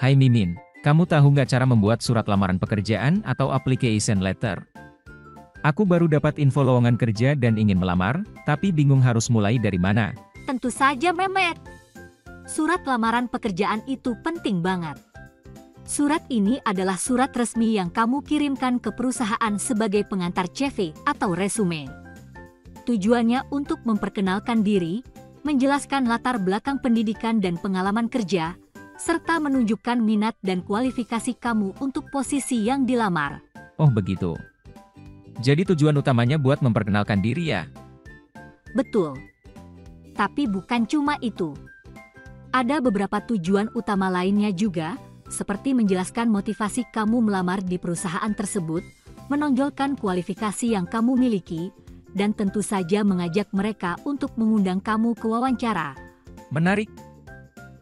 Hai Mimin, kamu tahu nggak cara membuat surat lamaran pekerjaan atau application letter? Aku baru dapat info lowongan kerja dan ingin melamar, tapi bingung harus mulai dari mana. Tentu saja Mehmet. Surat lamaran pekerjaan itu penting banget. Surat ini adalah surat resmi yang kamu kirimkan ke perusahaan sebagai pengantar CV atau resume. Tujuannya untuk memperkenalkan diri, menjelaskan latar belakang pendidikan dan pengalaman kerja, serta menunjukkan minat dan kualifikasi kamu untuk posisi yang dilamar. Oh begitu. Jadi tujuan utamanya buat memperkenalkan diri ya? Betul. Tapi bukan cuma itu. Ada beberapa tujuan utama lainnya juga, seperti menjelaskan motivasi kamu melamar di perusahaan tersebut, menonjolkan kualifikasi yang kamu miliki, dan tentu saja mengajak mereka untuk mengundang kamu ke wawancara. Menarik.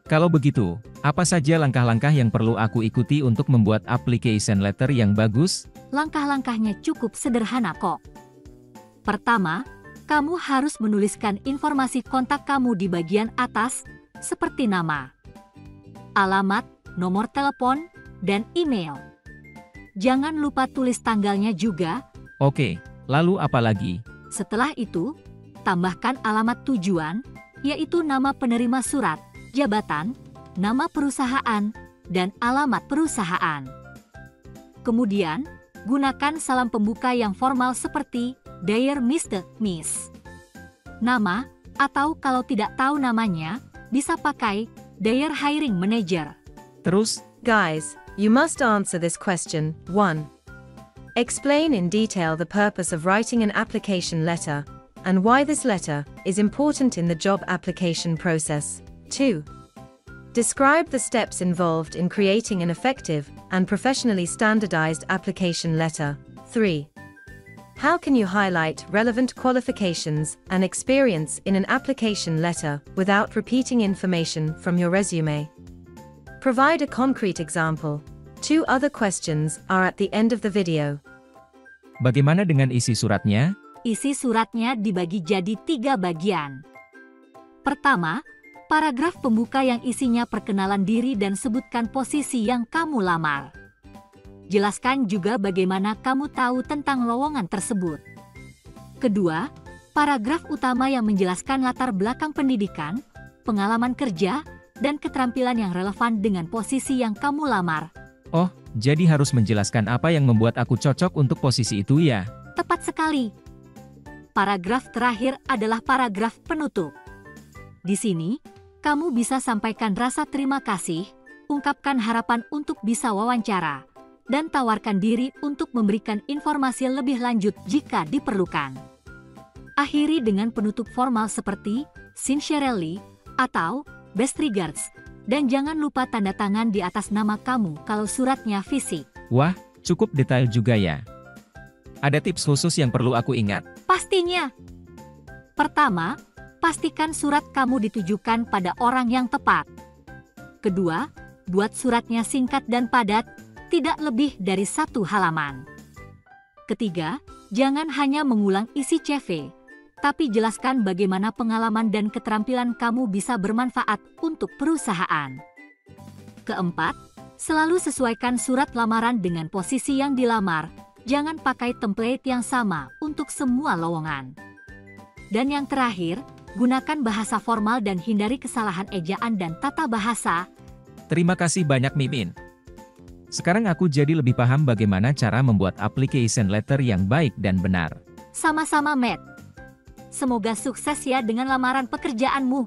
Kalau begitu, apa saja langkah-langkah yang perlu aku ikuti untuk membuat application letter yang bagus? Langkah-langkahnya cukup sederhana kok. Pertama, kamu harus menuliskan informasi kontak kamu di bagian atas, seperti nama, alamat, nomor telepon, dan email. Jangan lupa tulis tanggalnya juga. Oke, lalu apa lagi? Setelah itu, tambahkan alamat tujuan, yaitu nama penerima surat, jabatan, nama perusahaan, dan alamat perusahaan. Kemudian, gunakan salam pembuka yang formal seperti Dear Mr. Miss. Nama, atau kalau tidak tahu namanya, bisa pakai Dear Hiring Manager. Terus? Guys, you must answer this question. 1. Explain in detail the purpose of writing an application letter, and why this letter is important in the job application process. 2. Describe the steps involved in creating an effective and professionally standardized application letter. 3. How can you highlight relevant qualifications and experience in an application letter without repeating information from your resume? Provide a concrete example. 2 other questions are at the end of the video. Bagaimana dengan isi suratnya? Isi suratnya dibagi jadi 3 bagian. Pertama, paragraf pembuka yang isinya perkenalan diri dan sebutkan posisi yang kamu lamar. Jelaskan juga bagaimana kamu tahu tentang lowongan tersebut. Kedua, paragraf utama yang menjelaskan latar belakang pendidikan, pengalaman kerja, dan keterampilan yang relevan dengan posisi yang kamu lamar. Oh, jadi harus menjelaskan apa yang membuat aku cocok untuk posisi itu ya? Tepat sekali. Paragraf terakhir adalah paragraf penutup. Di sini, kamu bisa sampaikan rasa terima kasih, ungkapkan harapan untuk bisa wawancara, dan tawarkan diri untuk memberikan informasi lebih lanjut jika diperlukan. Akhiri dengan penutup formal seperti sincerely atau best regards, dan jangan lupa tanda tangan di atas nama kamu kalau suratnya fisik. Wah, cukup detail juga ya. Ada tips khusus yang perlu aku ingat? Pastinya. Pertama, pastikan surat kamu ditujukan pada orang yang tepat. Kedua, buat suratnya singkat dan padat, tidak lebih dari 1 halaman. Ketiga, jangan hanya mengulang isi CV, tapi jelaskan bagaimana pengalaman dan keterampilan kamu bisa bermanfaat untuk perusahaan. Keempat, selalu sesuaikan surat lamaran dengan posisi yang dilamar, jangan pakai template yang sama untuk semua lowongan. Dan yang terakhir, gunakan bahasa formal dan hindari kesalahan ejaan dan tata bahasa. Terima kasih banyak Mimin. Sekarang aku jadi lebih paham bagaimana cara membuat application letter yang baik dan benar. Sama-sama Matt. Semoga sukses ya dengan lamaran pekerjaanmu.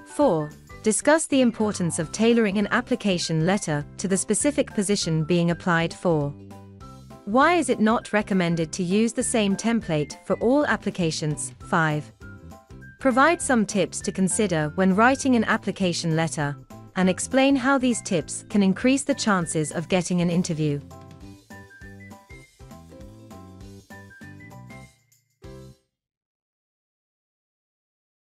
4. Discuss the importance of tailoring an application letter to the specific position being applied for. Why is it not recommended to use the same template for all applications? 5. Provide some tips to consider when writing an application letter, and explain how these tips can increase the chances of getting an interview.